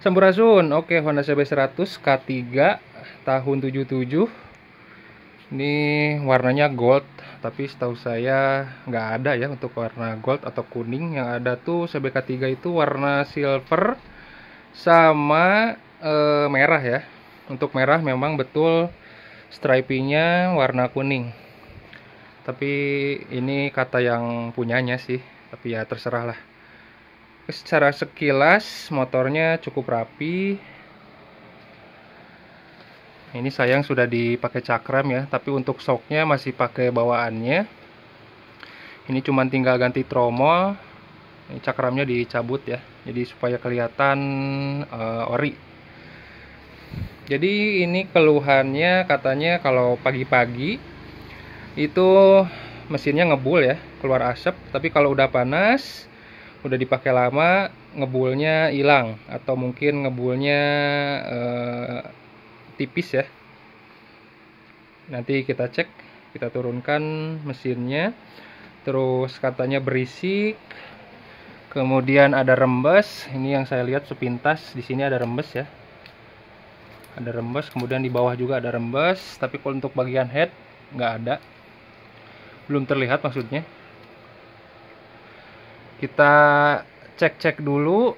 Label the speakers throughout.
Speaker 1: Sampurasun. Oke, Honda CB 100 K3 tahun 77. Ini warnanya gold, tapi setahu saya nggak ada ya untuk warna gold atau kuning. Yang ada tuh CB K3 itu warna silver sama merah ya. Untuk merah memang betul stripingnya warna kuning. Tapi ini kata yang punyanya sih, tapi ya terserah lah. Secara sekilas motornya cukup rapi. Ini sayang sudah dipakai cakram ya, tapi untuk shocknya masih pakai bawaannya. Ini cuma tinggal ganti tromol. Ini cakramnya dicabut ya, jadi supaya kelihatan ori. Jadi ini keluhannya katanya kalau pagi-pagi itu mesinnya ngebul ya, keluar asap. Tapi kalau udah panas, udah dipakai lama, ngebulnya hilang atau mungkin ngebulnya tipis ya. Nanti kita cek, kita turunkan mesinnya. Terus katanya berisik, kemudian ada rembes. Ini yang saya lihat sepintas, di sini ada rembes ya, ada rembes. Kemudian di bawah juga ada rembes, tapi kalau untuk bagian head nggak ada, belum terlihat maksudnya. Kita cek dulu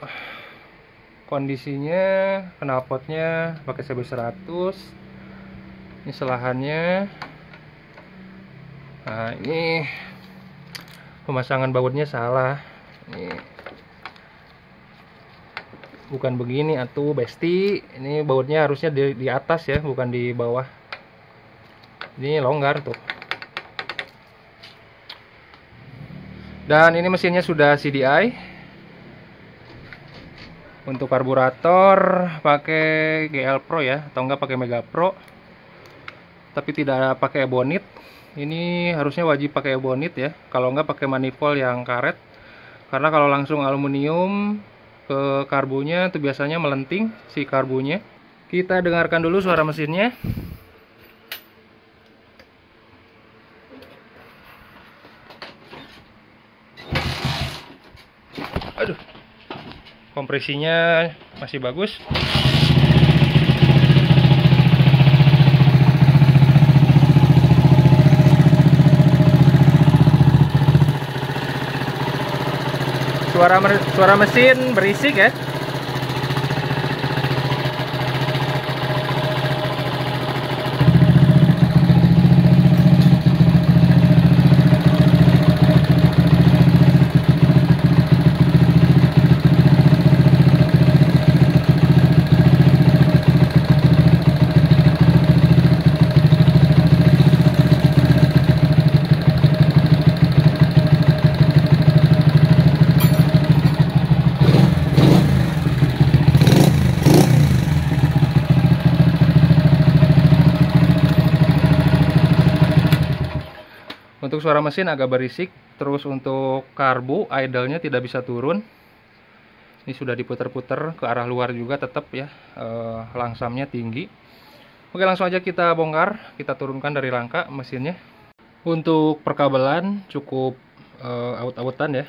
Speaker 1: kondisinya. Knalpotnya pakai CB 100. Ini selahannya. Nah, ini pemasangan bautnya salah. Ini bukan begini atuh besti. Ini bautnya harusnya di atas ya, bukan di bawah. Ini longgar tuh. Dan ini mesinnya sudah CDI. Untuk karburator pakai GL Pro ya, atau enggak pakai Mega Pro. Tapi tidak pakai ebonit. Ini harusnya wajib pakai ebonit ya. Kalau enggak pakai manifold yang karet. Karena kalau langsung aluminium ke karbunya itu biasanya melenting si karbunya. Kita dengarkan dulu suara mesinnya. Aduh, kompresinya masih bagus. Suara mesin berisik ya. Untuk suara mesin agak berisik. Terus untuk karbu idle-nya tidak bisa turun. Ini sudah diputer-puter ke arah luar juga tetap ya, langsamnya tinggi. Oke, langsung aja kita bongkar. Kita turunkan dari rangka mesinnya. Untuk perkabelan cukup aut-autan ya.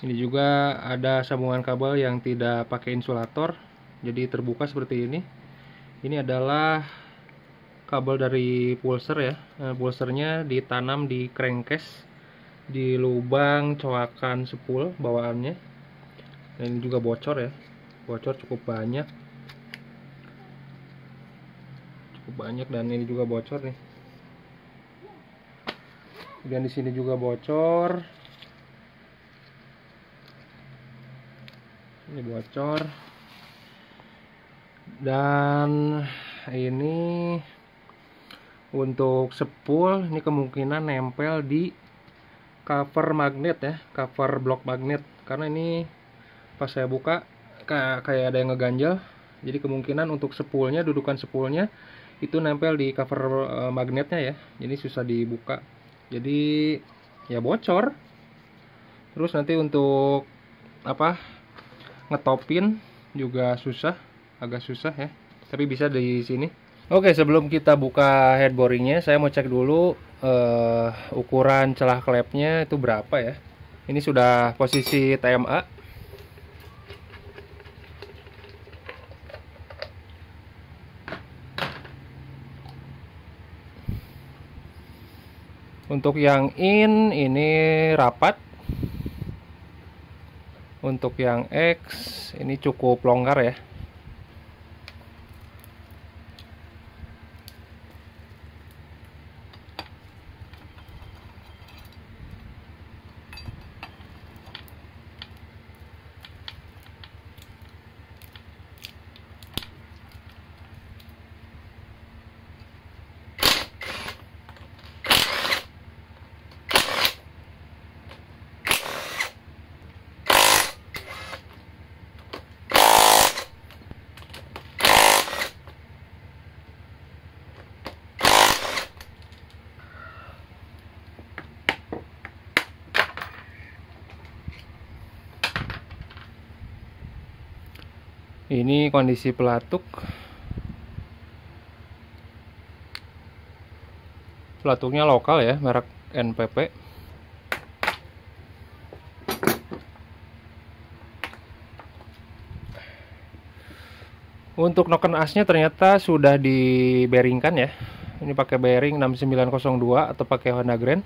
Speaker 1: Ini juga ada sambungan kabel yang tidak pakai insulator, jadi terbuka seperti ini. Ini adalah kabel dari pulser ya. Pulsernya ditanam di crankcase di lubang coakan spool bawaannya. Dan ini juga bocor ya, bocor cukup banyak, dan ini juga bocor nih. Kemudian di sini juga bocor, ini bocor. Dan ini untuk spool, ini kemungkinan nempel di cover magnet ya, cover blok magnet. Karena ini pas saya buka kayak ada yang ngeganjel. Jadi kemungkinan untuk spoolnya, dudukan spoolnya itu nempel di cover magnetnya ya. Jadi susah dibuka. Jadi ya bocor. Terus nanti untuk ngetopin juga susah, agak susah ya. Tapi bisa di sini. Oke, sebelum kita buka head boringnya, saya mau cek dulu ukuran celah klepnya itu berapa ya. Ini sudah posisi TMA. Untuk yang ini rapat. Untuk yang X ini cukup longgar ya. Ini kondisi pelatuk. Pelatuknya lokal ya, merek NPP. Untuk noken asnya ternyata sudah di-bearingkan ya. Ini pakai bearing 6902 atau pakai Honda Grand.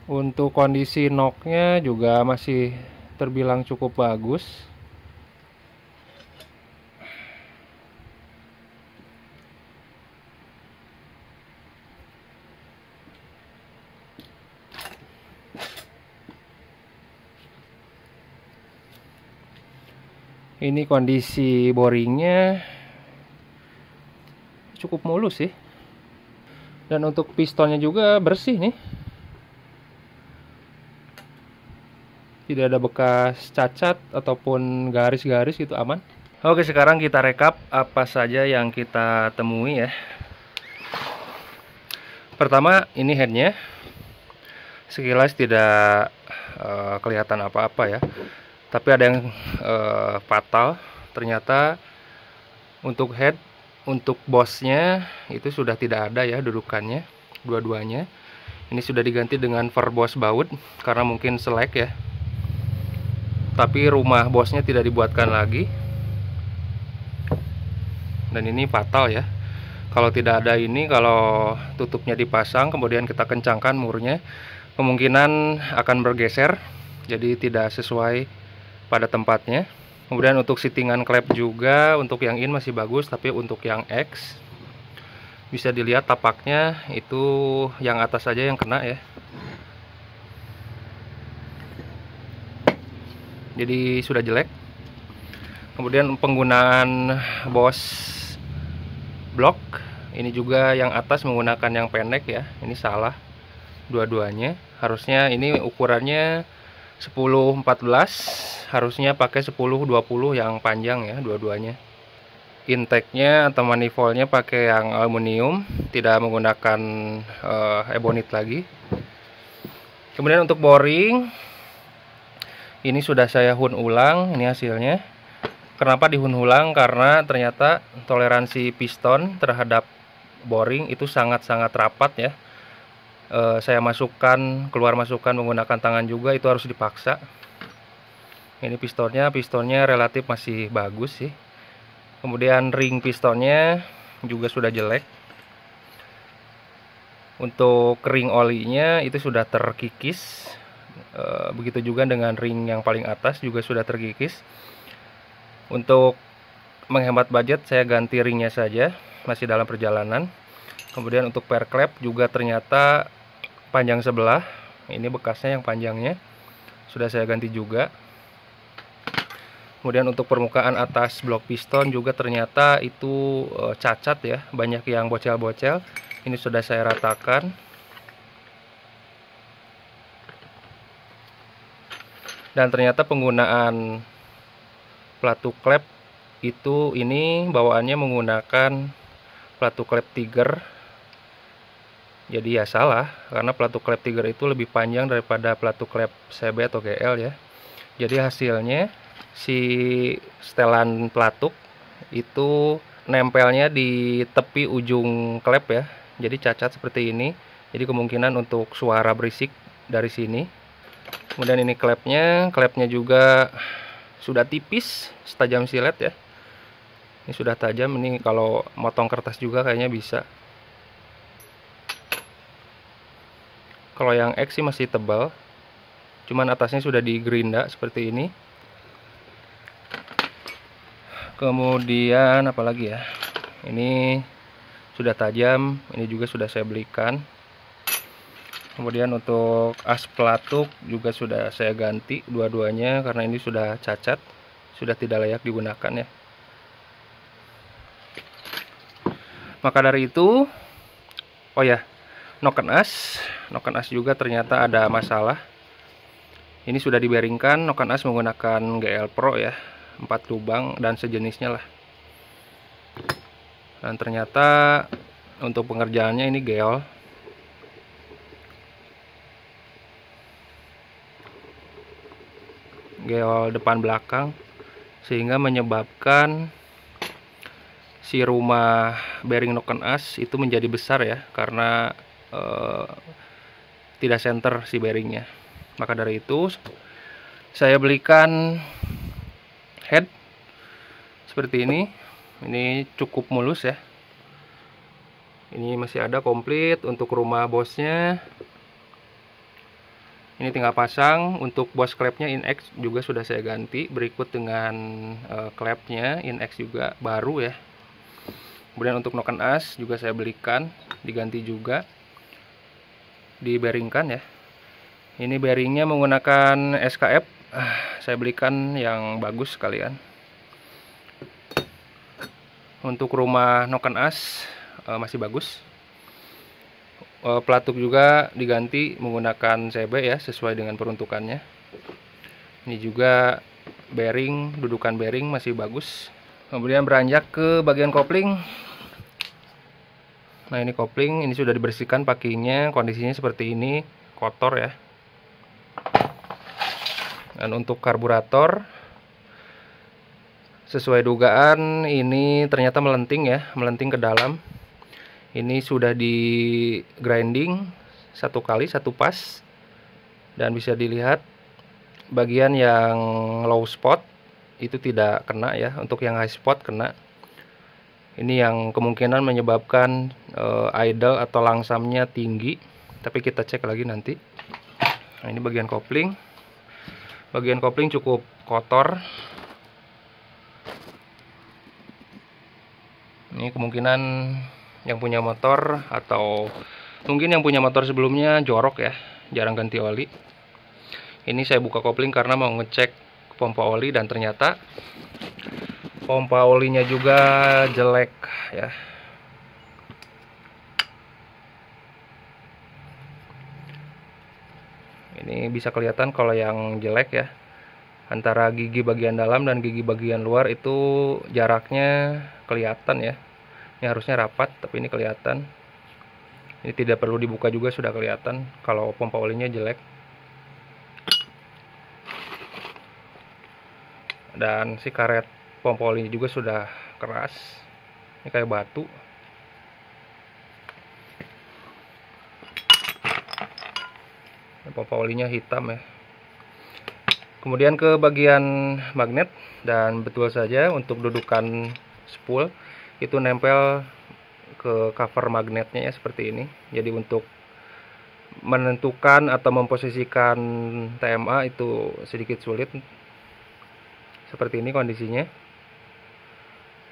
Speaker 1: Untuk kondisi noknya juga masih terbilang cukup bagus. Ini kondisi boringnya cukup mulus sih. Dan untuk pistonnya juga bersih nih. Tidak ada bekas cacat ataupun garis-garis gitu, aman. Oke, sekarang kita rekap apa saja yang kita temui ya. Pertama, ini headnya. Sekilas tidak kelihatan apa-apa ya. Tapi ada yang fatal. Ternyata untuk head, untuk bosnya itu sudah tidak ada ya dudukannya, dua-duanya. Ini sudah diganti dengan verbos baut karena mungkin selek ya. Tapi rumah bosnya tidak dibuatkan lagi. Dan ini fatal ya. Kalau tidak ada ini, kalau tutupnya dipasang kemudian kita kencangkan murnya, kemungkinan akan bergeser. Jadi tidak sesuai pada tempatnya. Kemudian untuk settingan klep juga, untuk yang in masih bagus, tapi untuk yang X bisa dilihat tapaknya itu yang atas saja yang kena ya. Jadi sudah jelek. Kemudian penggunaan bos blok, ini juga yang atas menggunakan yang pendek ya. Ini salah dua-duanya. Harusnya ini ukurannya 10-14, harusnya pakai 10-20 yang panjang ya dua-duanya. Intake-nya atau manifoldnya pakai yang aluminium, tidak menggunakan ebonit lagi. Kemudian untuk boring, ini sudah saya hun ulang, ini hasilnya. Kenapa dihun ulang? Karena ternyata toleransi piston terhadap boring itu sangat-sangat rapat ya. Saya masukkan, keluar masukkan menggunakan tangan juga, itu harus dipaksa. Ini pistonnya relatif masih bagus sih. Kemudian ring pistonnya juga sudah jelek. Untuk ring olinya itu sudah terkikis. Begitu juga dengan ring yang paling atas juga sudah terkikis. Untuk menghemat budget saya ganti ringnya saja, masih dalam perjalanan. Kemudian untuk per klep juga ternyata panjang sebelah, ini bekasnya yang panjangnya sudah saya ganti juga. Kemudian untuk permukaan atas blok piston juga ternyata itu cacat ya, banyak yang bocel-bocel. Ini sudah saya ratakan. Dan ternyata penggunaan pelatuk klep itu, ini bawaannya menggunakan pelatuk klep Tiger. Jadi ya salah, karena pelatuk klep Tiger itu lebih panjang daripada pelatuk klep CB atau GL ya. Jadi hasilnya si setelan pelatuk itu nempelnya di tepi ujung klep ya. Jadi cacat seperti ini. Jadi kemungkinan untuk suara berisik dari sini. Kemudian ini klepnya juga sudah tipis, setajam silet ya. Ini sudah tajam, ini kalau motong kertas juga kayaknya bisa. Kalau yang X sih masih tebal, cuman atasnya sudah digerinda seperti ini. Kemudian apalagi ya, ini sudah tajam, ini juga sudah saya belikan. Kemudian untuk as pelatuk juga sudah saya ganti dua-duanya karena ini sudah cacat, sudah tidak layak digunakan ya. Maka dari itu, oh ya, noken as juga ternyata ada masalah. Ini sudah dibearingkan, noken as menggunakan GL Pro ya, 4 lubang dan sejenisnya lah. Dan ternyata untuk pengerjaannya ini geol. Geol depan belakang, sehingga menyebabkan si rumah bearing noken as itu menjadi besar ya, karena tidak center si bearingnya. Maka dari itu saya belikan head seperti ini cukup mulus ya. Ini masih ada komplit untuk rumah bosnya. Ini tinggal pasang. Untuk bos klepnya InX juga sudah saya ganti, berikut dengan klepnya InX juga baru ya. Kemudian untuk noken as juga saya belikan, diganti juga, dibearingkan ya. Ini bearingnya menggunakan SKF, saya belikan yang bagus sekalian. Untuk rumah noken as masih bagus. Pelatuk juga diganti menggunakan CB ya, sesuai dengan peruntukannya. Ini juga bearing, dudukan bearing masih bagus. Kemudian beranjak ke bagian kopling. Nah, ini kopling, ini sudah dibersihkan packingnya, kondisinya seperti ini, kotor ya. Dan untuk karburator, sesuai dugaan ini ternyata melenting ya, melenting ke dalam. Ini sudah di grinding satu kali, satu pas, dan bisa dilihat bagian yang low spot itu tidak kena ya, untuk yang high spot kena. Ini yang kemungkinan menyebabkan idle atau langsamnya tinggi, tapi kita cek lagi nanti. Nah, ini bagian kopling. Bagian kopling cukup kotor. Ini kemungkinan yang punya motor atau mungkin yang punya motor sebelumnya jorok ya, jarang ganti oli. Ini saya buka kopling karena mau ngecek pompa oli, dan ternyata pompa olinya juga jelek ya. Ini bisa kelihatan kalau yang jelek ya, antara gigi bagian dalam dan gigi bagian luar itu jaraknya kelihatan ya. Ini harusnya rapat, tapi ini kelihatan. Ini tidak perlu dibuka juga sudah kelihatan kalau pompa olinya jelek. Dan si karet pompa olinya juga sudah keras. Ini kayak batu. Pompa olinya hitam ya. Kemudian ke bagian magnet, dan betul saja untuk dudukan spool itu nempel ke cover magnetnya ya, seperti ini. Jadi untuk menentukan atau memposisikan TMA itu sedikit sulit. Seperti ini kondisinya.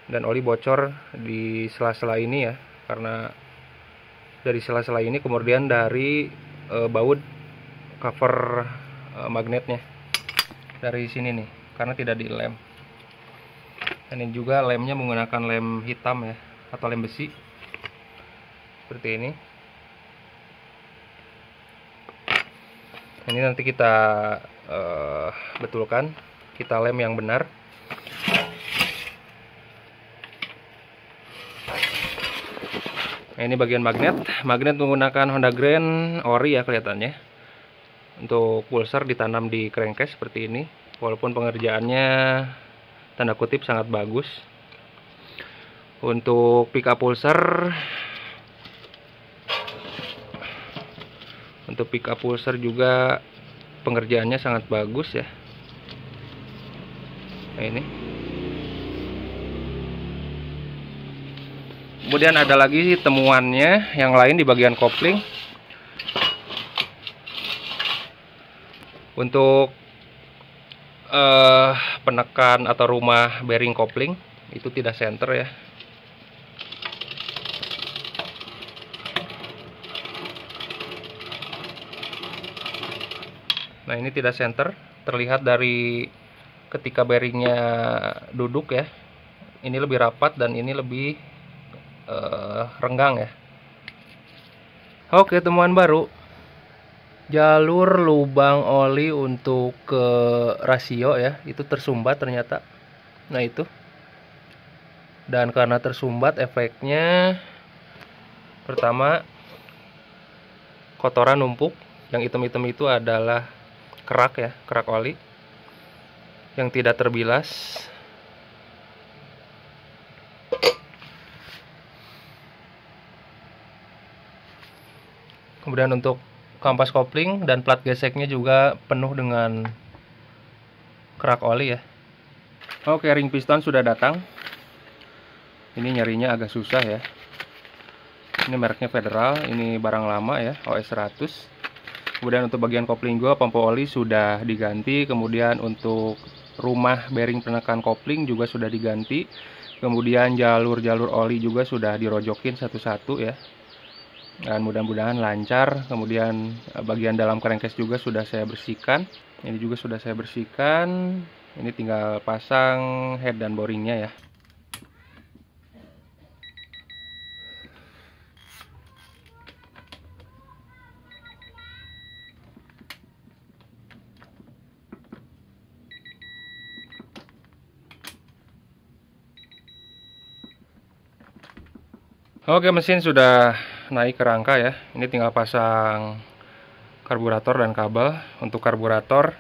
Speaker 1: Dan oli bocor di sela-sela ini ya, karena dari sela-sela ini, kemudian dari baut cover magnetnya dari sini nih, karena tidak dilem. Dan ini juga lemnya menggunakan lem hitam ya, atau lem besi seperti ini. Ini nanti kita betulkan, kita lem yang benar. Nah, ini bagian magnet. Magnet menggunakan Honda Grand ori ya kelihatannya. Untuk pulsar ditanam di crankcase seperti ini. walaupun pengerjaannya tanda kutip sangat bagus. Untuk pick up pulser juga pengerjaannya sangat bagus ya. Nah, ini. Kemudian ada lagi temuannya yang lain di bagian kopling. Untuk penekan atau rumah bearing kopling itu tidak center ya. Nah, ini tidak center, terlihat dari ketika bearingnya duduk ya. Ini lebih rapat dan ini lebih renggang ya. Oke, temuan baru. Jalur lubang oli untuk ke rasio ya, itu tersumbat ternyata. Nah, itu. Dan karena tersumbat, efeknya pertama kotoran numpuk. Yang hitam-hitam itu adalah kerak ya, kerak oli yang tidak terbilas. Kemudian untuk kampas kopling dan plat geseknya juga penuh dengan kerak oli ya. Oke, ring piston sudah datang. Ini nyarinya agak susah ya. Ini mereknya Federal, ini barang lama ya, OS 100. Kemudian untuk bagian kopling juga pompa oli sudah diganti. Kemudian untuk rumah bearing penekan kopling juga sudah diganti. Kemudian jalur-jalur oli juga sudah dirojokin satu-satu ya. Dan mudah-mudahan lancar. Kemudian bagian dalam crankcase juga sudah saya bersihkan. Ini juga sudah saya bersihkan. Ini tinggal pasang head dan boringnya ya. Oke, mesin sudah naik ke rangka ya. Ini tinggal pasang karburator dan kabel. Untuk karburator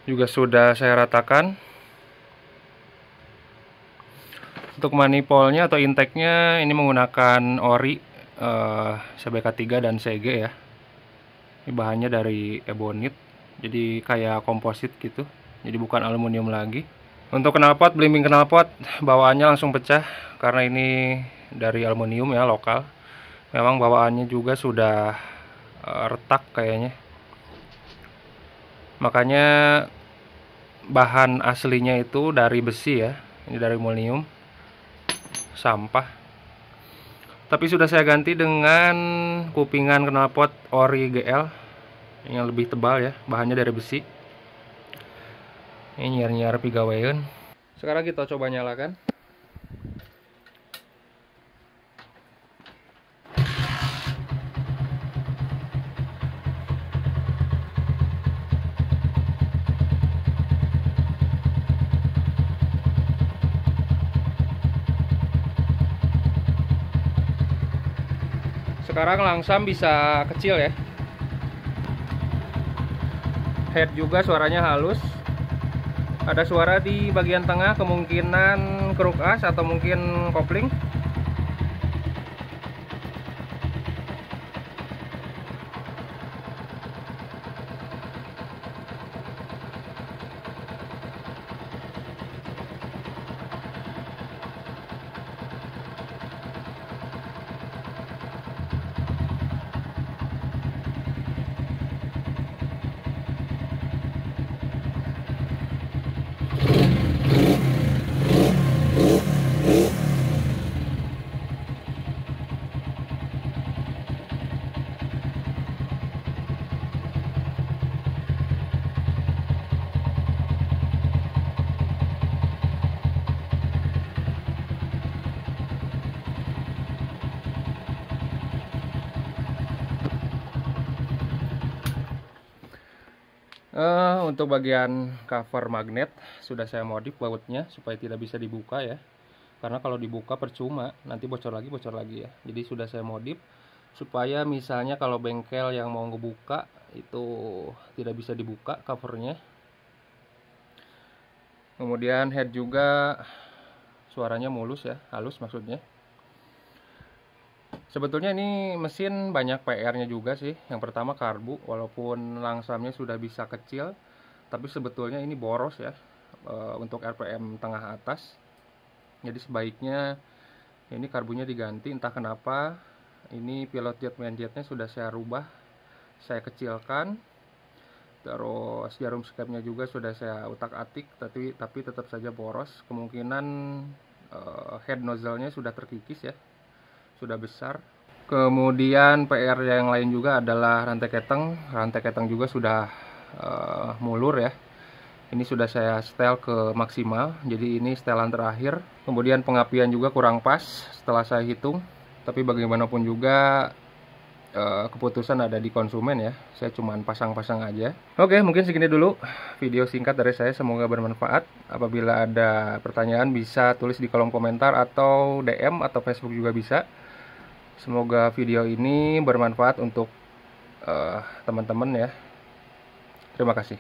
Speaker 1: juga sudah saya ratakan. Untuk manifoldnya atau intake-nya ini menggunakan ori CBK3 dan CG ya. Ini bahannya dari ebonit, jadi kayak komposit gitu. Jadi bukan aluminium lagi. Untuk knalpot, belimbing knalpot bawaannya langsung pecah karena ini dari aluminium ya, lokal. Memang bawaannya juga sudah retak kayaknya. Makanya bahan aslinya itu dari besi ya. Ini dari aluminium. Sampah. Tapi sudah saya ganti dengan kupingan knalpot ori GL yang lebih tebal ya. Bahannya dari besi. Ini nyar-nyar pigaweun. Sekarang kita coba nyalakan. Sekarang langsam bisa kecil ya. Head juga suaranya halus. Ada suara di bagian tengah, kemungkinan keruk as atau mungkin kopling. Untuk bagian cover magnet sudah saya modif bautnya supaya tidak bisa dibuka ya. Karena kalau dibuka percuma, nanti bocor lagi ya. Jadi sudah saya modif supaya misalnya kalau bengkel yang mau ngebuka itu tidak bisa dibuka covernya. Kemudian head juga suaranya mulus ya, halus maksudnya. Sebetulnya ini mesin banyak PR-nya juga sih. Yang pertama karbu, walaupun langsamnya sudah bisa kecil, tapi sebetulnya ini boros ya untuk RPM tengah atas. Jadi sebaiknya ini karbunya diganti, entah kenapa. Ini pilot jet main jetnya sudah saya rubah, saya kecilkan. Terus jarum skepnya juga sudah saya utak-atik, tapi tetap saja boros. Kemungkinan head nozzle-nya sudah terkikis ya, sudah besar. Kemudian PR yang lain juga adalah rantai keteng juga sudah mulur ya. Ini sudah saya setel ke maksimal, jadi ini setelan terakhir. Kemudian pengapian juga kurang pas setelah saya hitung, tapi bagaimanapun juga keputusan ada di konsumen ya. Saya cuman pasang-pasang aja. Oke, mungkin segini dulu video singkat dari saya, semoga bermanfaat. Apabila ada pertanyaan bisa tulis di kolom komentar atau DM atau Facebook juga bisa. Semoga video ini bermanfaat untuk teman-teman ya. Terima kasih.